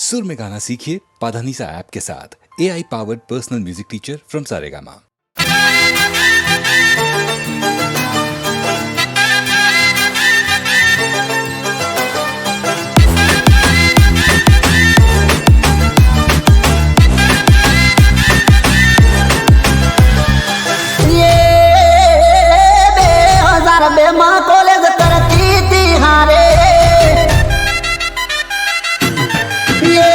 सुर में गाना सीखिए पाधानीसा ऐप के साथ। AI powered personal music teacher from Saregama. College करती थी हारे ये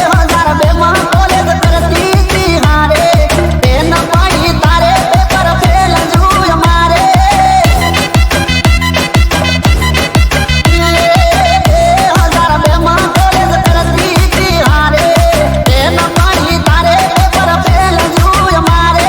2000 बेमा कॉलेज करती थी हारे पेन पानी तारे पेपर फेल जू हमारे ये 2000 बेमा कॉलेज करती थी हारे पेन पानी तारे पेपर फेल जू हमारे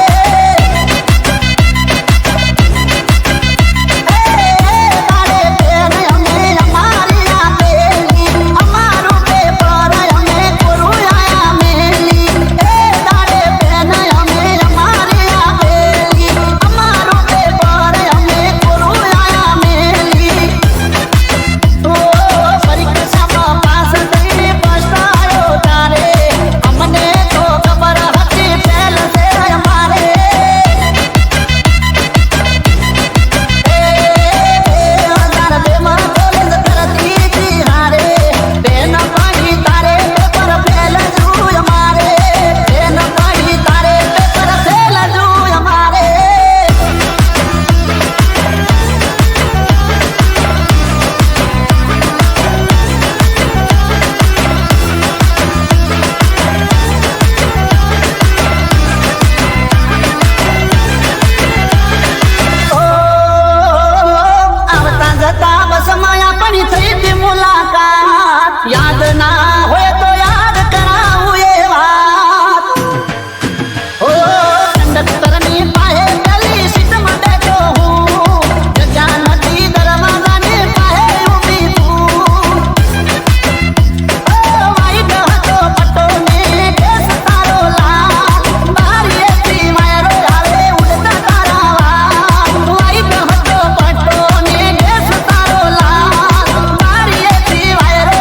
याद ना होए तो याद कराऊं ये बात हो कंडक्टर ने पाए गली सीट में बैठो हूँ जजा नदी दरवाजा ने पाए उभी तू वाइट हटो पटो ने केस तारो लाल बारी ऐसी मायरो आवे उड़ता तारा वाइट हटो पटो ने केस तारो लाल बारी ऐसी मायरो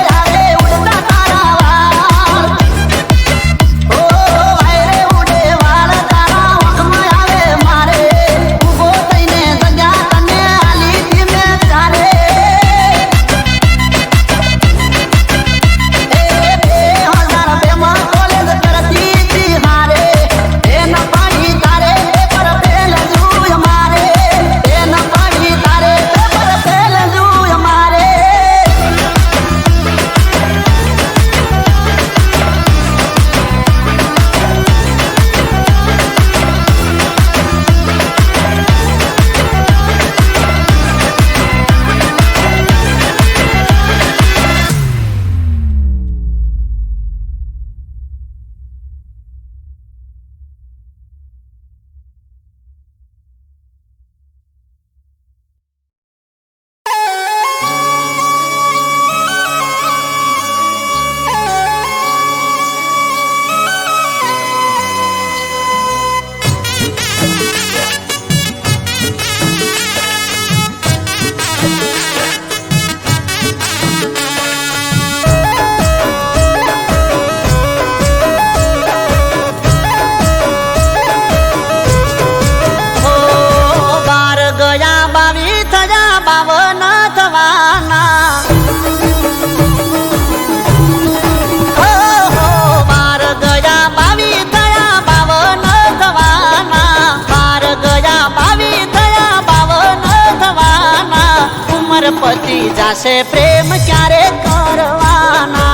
पति जासे प्रेम क्यारे करवाना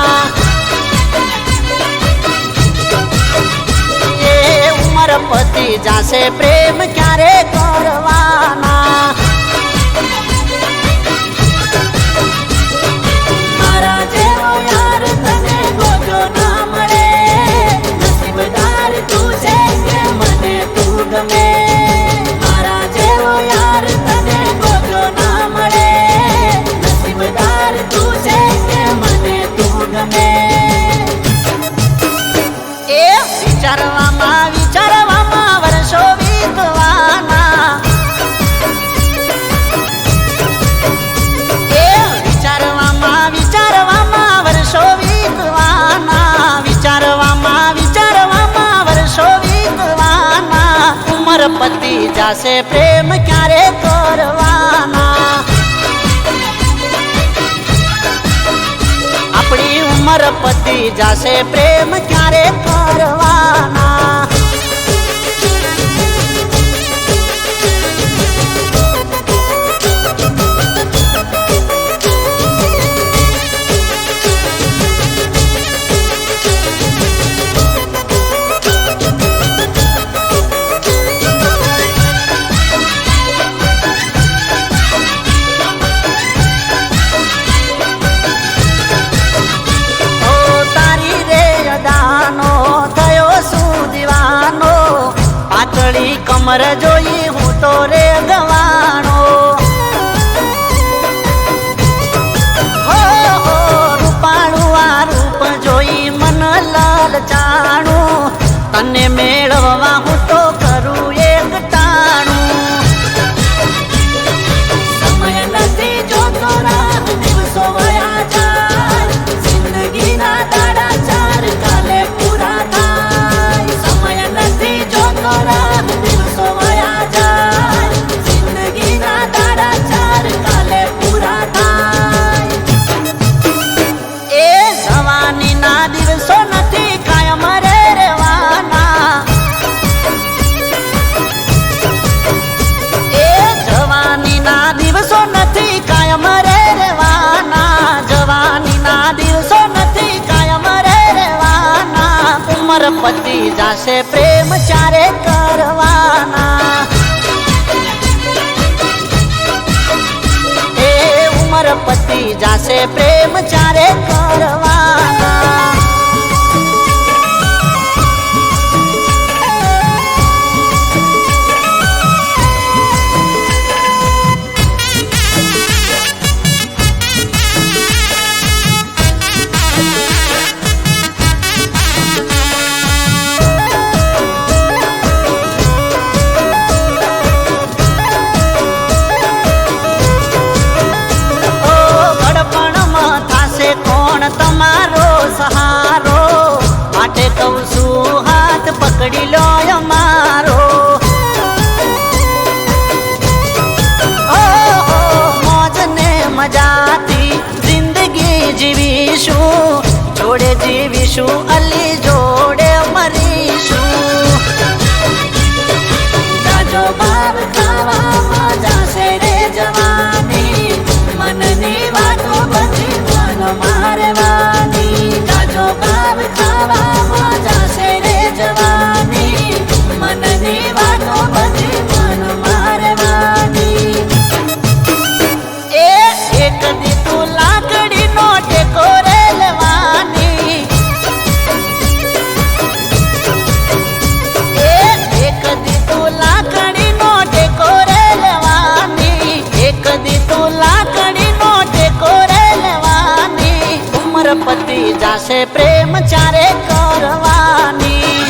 ये उमर पति जासे प्रेम क्यारे करवाना मारा जेवो यार तने गोजो ना मळे नसीबदार तू छे के मने तू गमे मारा जेवो यार तने गोजो ना मळे तू छे के मने तू गमे ए विचारवामा वर्षो वीत જાશે પ્રેમ ક્યારે કરવાના આપણી ઉંમર પતી જાશે પ્રેમ ક્યારે કરવાના કમર જોઈ હું તો રે ગવાણો હો હો રૂપાળું આ રૂપ જોઈ મન લલચાણું તને મેળવવા હું તો કરું એક ટાણું સમય નથી જોતો રાહ દિવસો વયા જાય જિંદગીના દાડા ચાર કાલે પૂરા થાય સમય નથી જોતો રાહ પતિ જાશે પ્રેમ ચારે કરવાના એ ઉમર પતિ જાશે પ્રેમ ચારે કરવાના તમારો સહારો માટે કહું છું હાથ પકડી લો અમારો મોજ ને મજાથી જિંદગી જીવીશું જોડે જીવીશું અલી જોડે મરીશું જાજો બાર ખાવામાં જાશે રે જવાની મનની વાતો બધી મારવાની જાજો ભાવ ખાવામાં જાશે રે જવાની મનની વાતો બધી મન મારવાની એ એક દી તું લાકડી નો ટેકો રેલવાની એક દી તું લાકડી નો ટેકો રેલવાની એક દી તું લાકડી નો ટેકો પતિ જાશે પ્રેમ ચારે કરવાની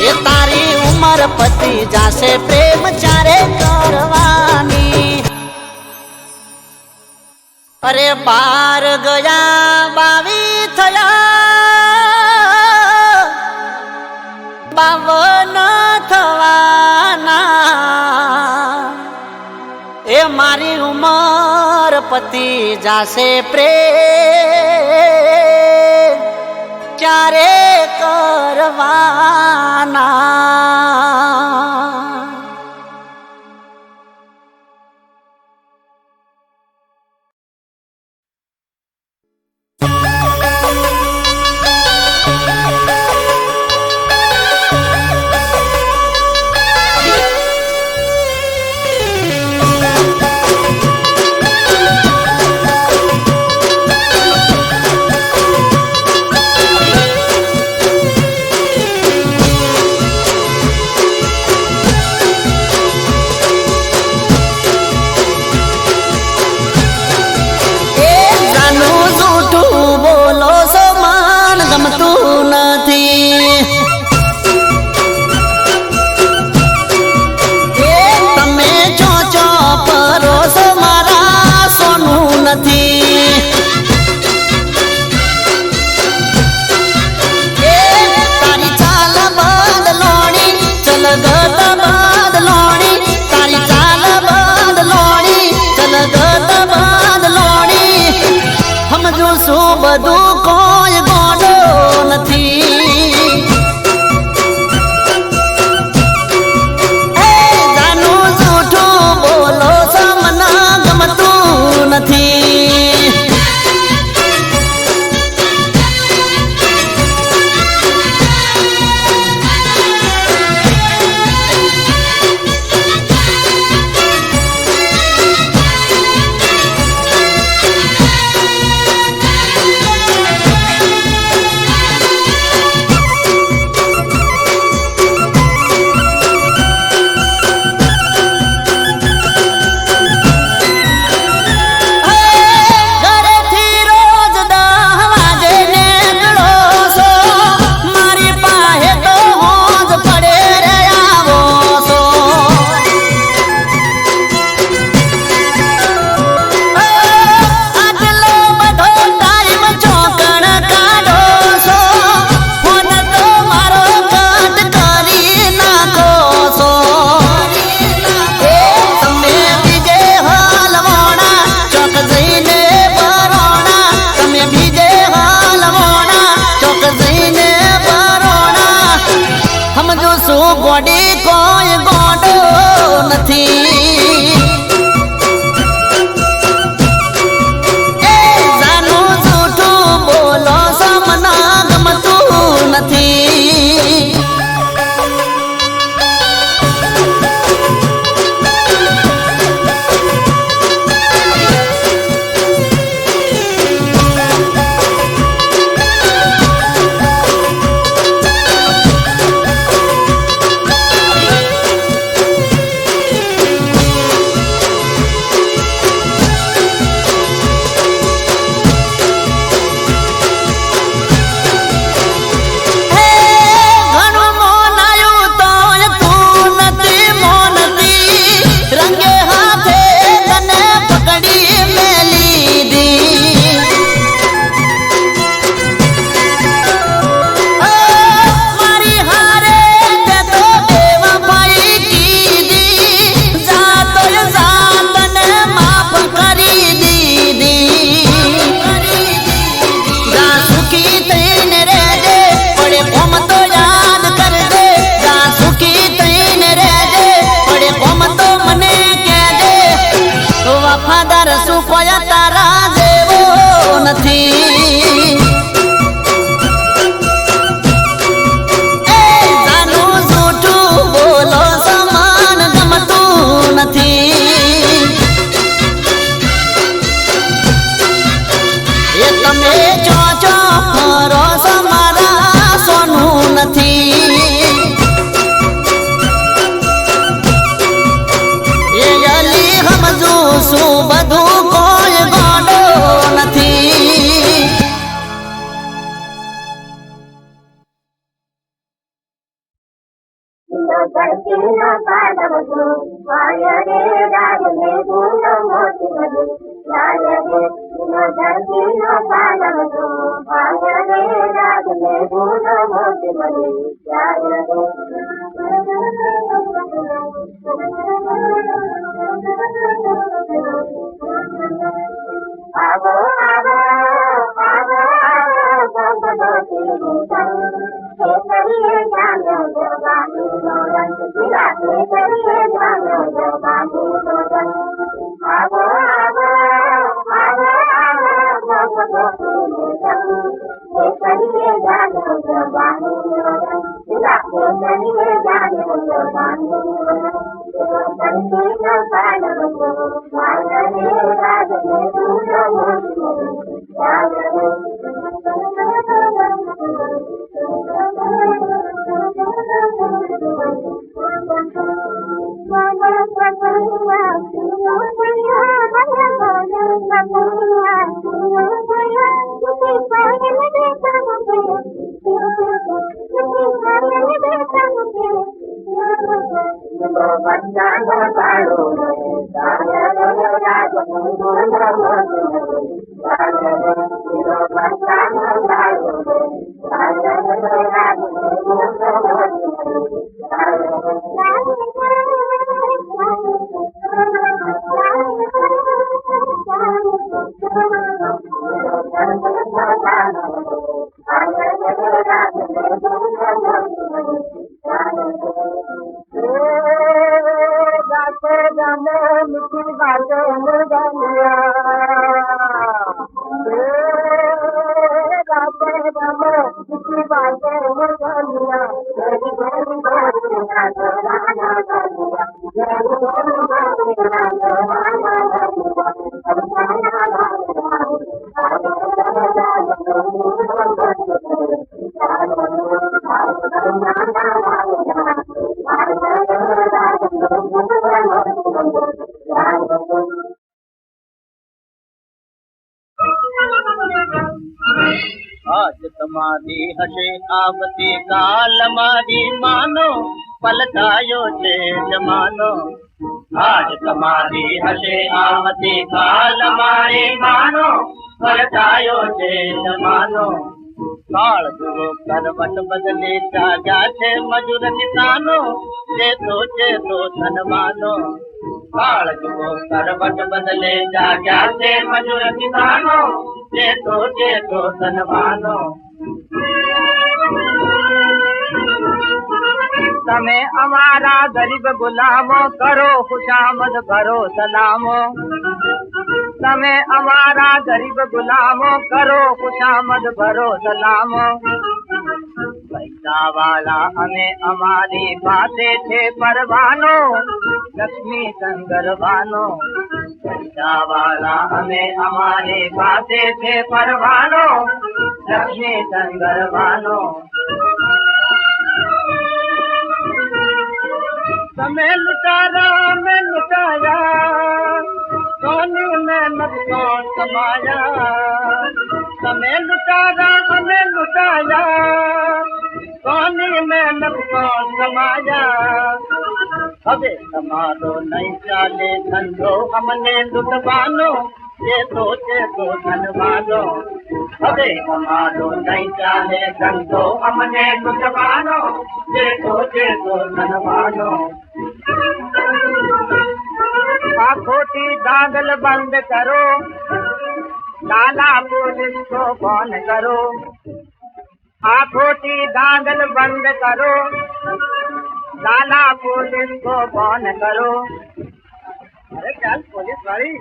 એ તારી ઉમર પતિ જાશે પ્રેમ ચારે કરવાની અરે 12 ગયા 22 થયા 52 થવાના એ મારી ઉમર પતિ જાશે પ્રેમ ચારે કરવાના બધું કોઈ ગોડો નથી. એ જાનું જૂઠું બોલો છો મને ગમતું નથી. ગોડી કોઈ ગોડો નથી. એ જાનું જૂઠું બોલો છો મને ગમતું નથી. વફાદાર શું કોઈ તારા જેવો નથી. એ જાનું જૂઠું બોલો સમાન ગમતું નથી. એ તમે ચો ચો ફરો છો મારા સોનું નથી. શું બધું કોઈ ગોડો નથી. आज તમારી હશે આવતી કાલ મારી માનો પલટાયો છે જમાનો આજ તમારી હશે આવતી કાલ મારી માનો પલટાયો છે જમાનો કાળ જુઓ કરવટ બદલે જાગ્યા છે મજૂર કિસાનો ચેતો ધનવાનો કાળ જુઓ કરવટ બદલે જાગ્યા છે મજૂર કિસાનો ચેતો ધનવાનો તમે અમારા ગરીબ ગુલામો કરો ખુશામદ ભરો સલામો તમે અમારા ગરીબ ગુલામો કરો ખુશામદ ભરો સલામો પૈસા વાળા અમે અમારી પાસે છે પરવાનો લક્ષ્મી સંગરવાનો પૈસા વાળા અમે અમારી પાસે છે પરવાનો લક્ષ્મી સંગરવાનો તમે લुटारा में लुटाया सोने में नुकसान कमाया તમે लुटारा हमें लुटाया सोने में नुकसान कमाया હવે તમારો નહીં ચાલે ધંધો અમને લૂંટવાનો ચેતો ધનવાનો હવે તમારો નહીં ચાલે ધંધો અમને લૂંટવાનો ચેતો ધનવાનો આ ખોટી દાગલ બંધ કરો લાલા પોલીસ को फोन करो आ खोटी दागल बंद करो लाला पुलिस को फोन करो अरे चल पुलिस वाली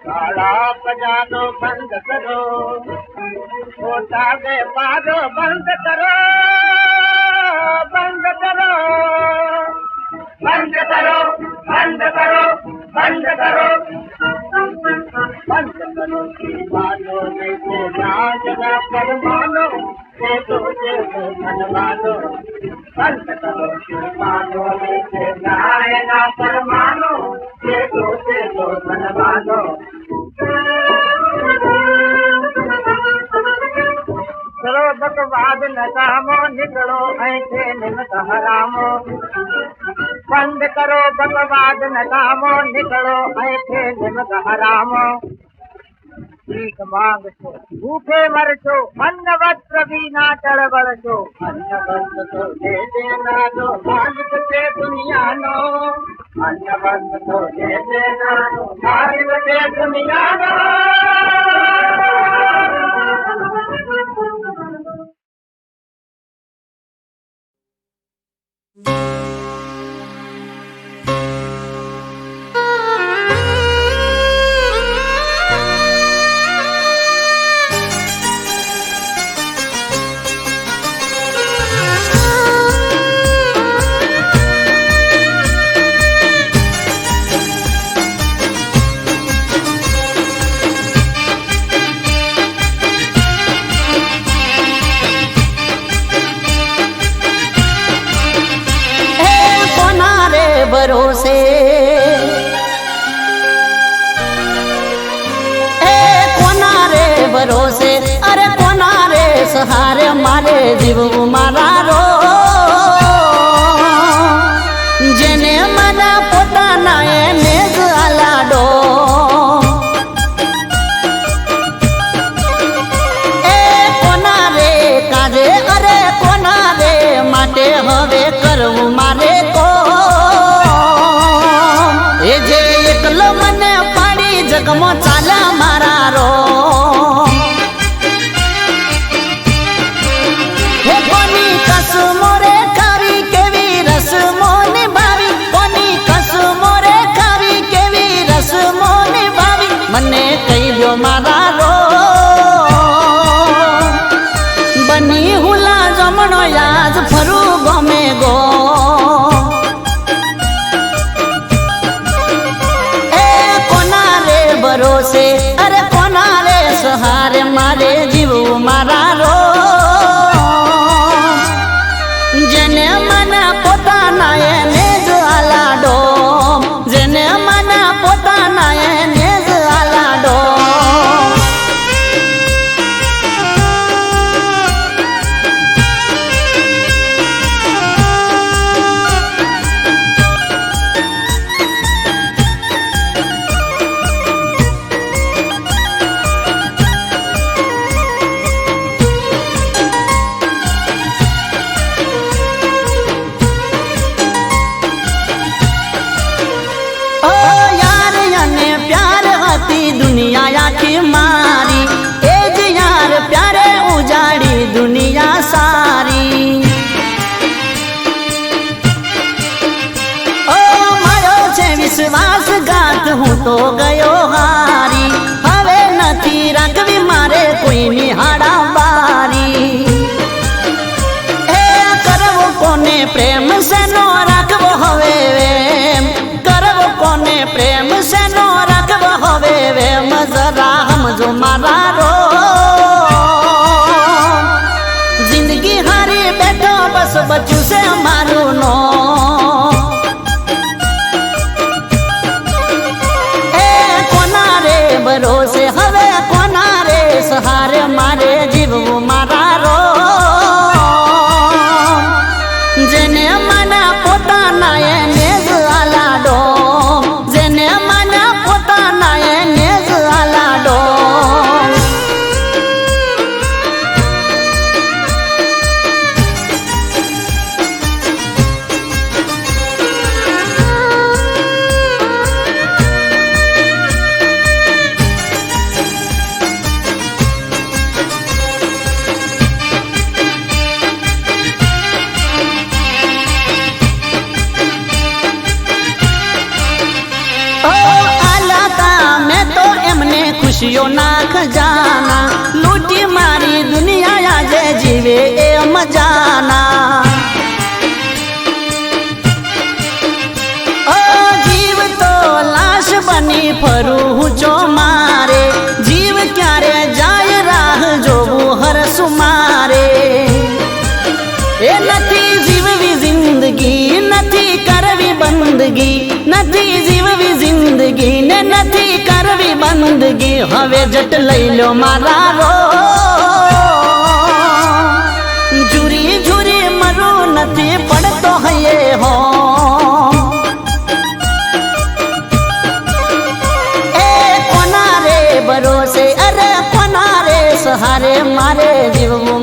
काला बजानो बंद करो छोटा व्यापारो बंद करो बंद करो बंद करो बंद करो बंद करो बंद करो मानो जैसे राजा परमानो चेतो धनवानो बंद करो मानो जैसे नायना परमानो चेतो धनवानो चलो बकवाद नकामो निकलो ऐसे निमक हरामो बंद करो बकवाद नकामो निकलो ऐसे निमक हरामो भीख मांग छो भूखे मर छो अन्न वस्त्र बिना तड़बड़ छो अन्न वस्त्र तो दे देना दो मालिक से दुनिया नो अन्न वस्त्र तो दे देना दो मालिक से दुनिया नो भरोसे कोना रे भरोसे अरे कोना रे सहारे मारे जीव मारा रो जेने मना पोताना एने ज आलाडो कोना रे काजे अरे कोना रे माटे हवे करવું मारे को ए जे एकलो मने पाड़ी जगमो चाला मारा रो હવે કોના રે સહારે મારે જીવવું મારા રો જેને મને પોતાના એને જ આલાડો જેને મને પોતાના એને જ આલાડો ખુશીઓના ખજાના લૂંટી મારી દુનિયા આજે જીવે એ મજાના જીવ તો લાશ બની ફરું હું જો મારે જીવ ક્યારે જાય રાહ જોવું હરસુ મારે એ નથી જીવવી જિંદગી નથી કરવી બંદગી નથી જીવવી જિંદગી ને નથી કરવી બંદગી હવે જટ લઈ લો મારા રો ઝુરી ઝુરી મરું નથી પડતો હૈયે હો એ કોના રે ભરોસે અરે કોના રે સહારે મારે જીવવું